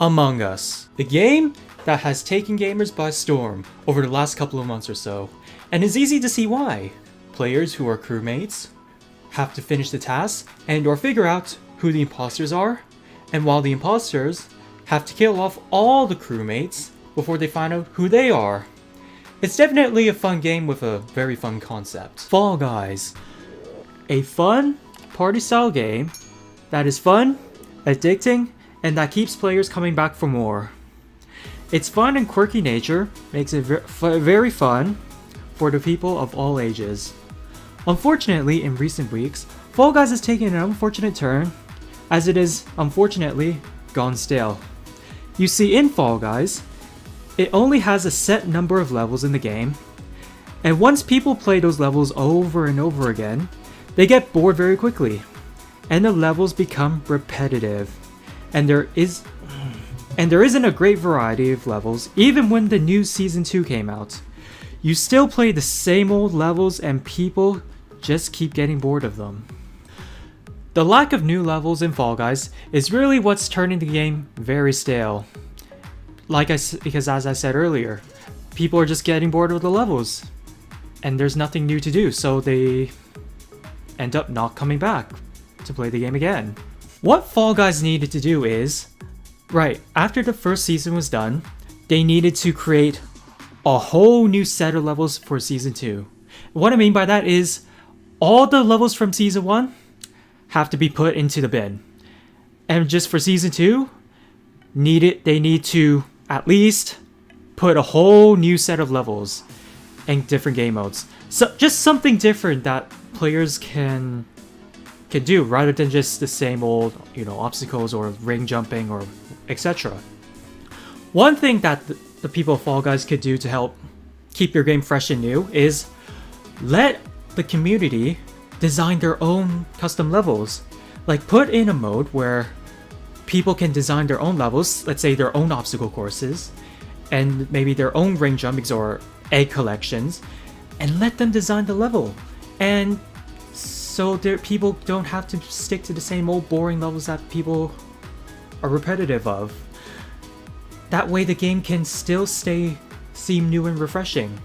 Among Us, the game that has taken gamers by storm over the last couple of months or so, and it's easy to see why. Players who are crewmates have to finish the tasks and or figure out who the imposters are, and while the imposters have to kill off all the crewmates before they find out who they are. It's definitely a fun game with a very fun concept. Fall Guys, a fun party style game that is fun, addicting, and that keeps players coming back for more. Its fun and quirky nature makes it very fun for the people of all ages. Unfortunately, in recent weeks, Fall Guys has taken an unfortunate turn, as it is unfortunately gone stale. You see, in Fall Guys, it only has a set number of levels in the game, and once people play those levels over and over again, they get bored very quickly, and the levels become repetitive. And there isn't a great variety of levels, even when the new Season 2 came out. You still play the same old levels and people just keep getting bored of them. The lack of new levels in Fall Guys is really what's turning the game very stale. Because as I said earlier, people are just getting bored of the levels, and there's nothing new to do, so they end up not coming back to play the game again. What Fall Guys needed to do is, right after the first season was done, they needed to create a whole new set of levels for Season 2. What I mean by that is, all the levels from Season 1 have to be put into the bin. And just for Season 2, they need to at least put a whole new set of levels and different game modes. So just something different that players can do rather than just the same old, obstacles or ring jumping or etc. One thing that the people of Fall Guys could do to help keep your game fresh and new is let the community design their own custom levels. Like, put in a mode where people can design their own levels, let's say their own obstacle courses, and maybe their own ring jumpings or egg collections, and let them design the level. And so people don't have to stick to the same old boring levels that people are repetitive of. That way the game can still seem new and refreshing.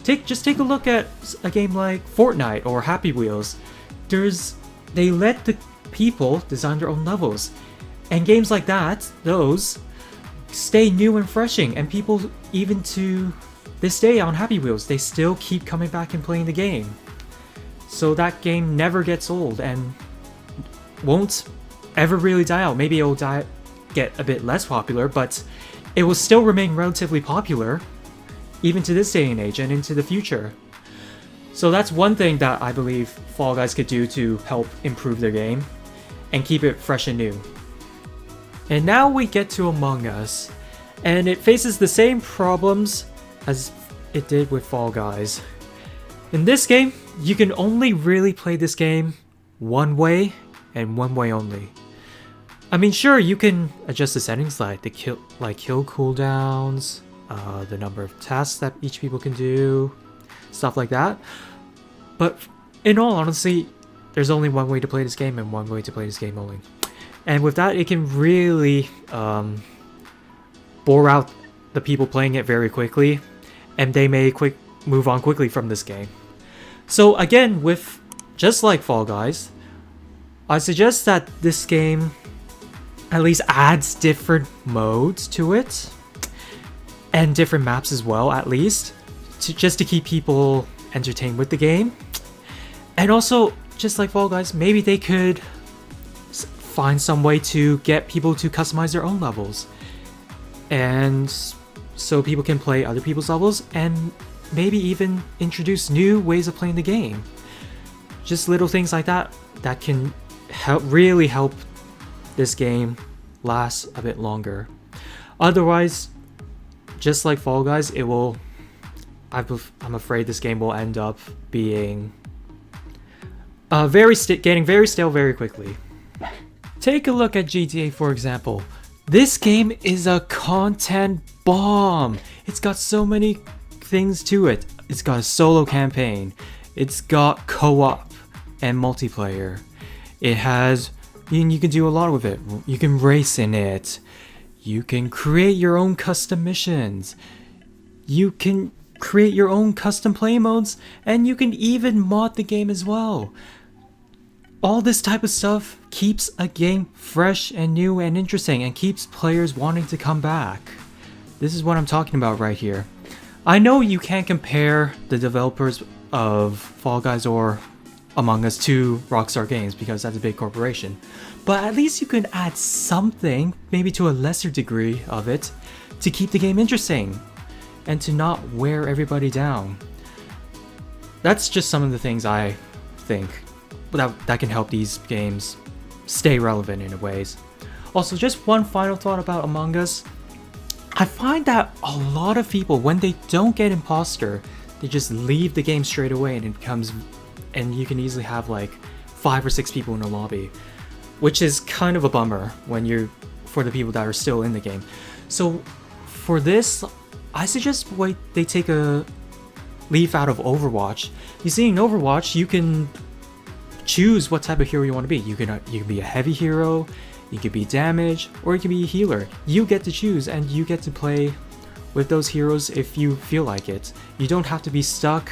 Just take a look at a game like Fortnite or Happy Wheels. They let the people design their own levels. And games like that, those, stay new and refreshing, and people, even to this day on Happy Wheels, they still keep coming back and playing the game. So that game never gets old and won't ever really die out. Maybe it'll get a bit less popular, but it will still remain relatively popular even to this day and age and into the future. So that's one thing that I believe Fall Guys could do to help improve their game and keep it fresh and new. And now we get to Among Us, and it faces the same problems as it did with Fall Guys. In this game, you can only really play this game one way and one way only. I mean, sure, you can adjust the settings like kill cooldowns, the number of tasks that each people can do, stuff like that. But in all honesty, there's only one way to play this game and one way to play this game only. And with that, it can really bore out the people playing it very quickly, and they may move on quickly from this game. So again, with just like Fall Guys, I suggest that this game at least adds different modes to it, and different maps as well, at least, just to keep people entertained with the game. And also, just like Fall Guys, maybe they could find some way to get people to customize their own levels, and so people can play other people's levels, and maybe even introduce new ways of playing the game. Just little things like that can really help this game last a bit longer. Otherwise, just like Fall Guys, I'm afraid this game will end up being getting very stale very quickly. Take a look at GTA, for example. This game is a content bomb. It's got so many things to it. It's got a solo campaign. It's got co-op and multiplayer. It has, you can do a lot with it. You can race in it. You can create your own custom missions. You can create your own custom play modes, and you can even mod the game as well. All this type of stuff keeps a game fresh and new and interesting and keeps players wanting to come back. This is what I'm talking about right here. I know you can't compare the developers of Fall Guys or Among Us to Rockstar Games because that's a big corporation, but at least you can add something, maybe to a lesser degree of it, to keep the game interesting and to not wear everybody down. That's just some of the things I think that can help these games stay relevant in ways. Also, just one final thought about Among Us. I find that a lot of people, when they don't get imposter, they just leave the game straight away, and it becomes, and you can easily have like 5 or 6 people in a lobby, which is kind of a bummer for the people that are still in the game. So for this, I suggest they take a leaf out of Overwatch. You see, in Overwatch, you can choose what type of hero you want to be. You can be a heavy hero, you can be damage, or you can be a healer. You get to choose, and you get to play with those heroes if you feel like it. You don't have to be stuck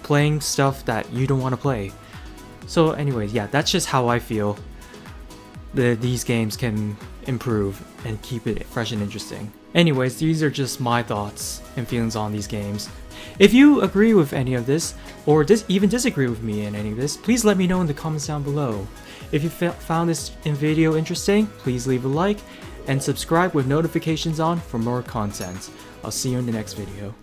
playing stuff that you don't want to play. So anyways, yeah, that's just how I feel these games can improve and keep it fresh and interesting. Anyways, these are just my thoughts and feelings on these games. If you agree with any of this, or even disagree with me in any of this, please let me know in the comments down below. If you found this video interesting, please leave a like and subscribe with notifications on for more content. I'll see you in the next video.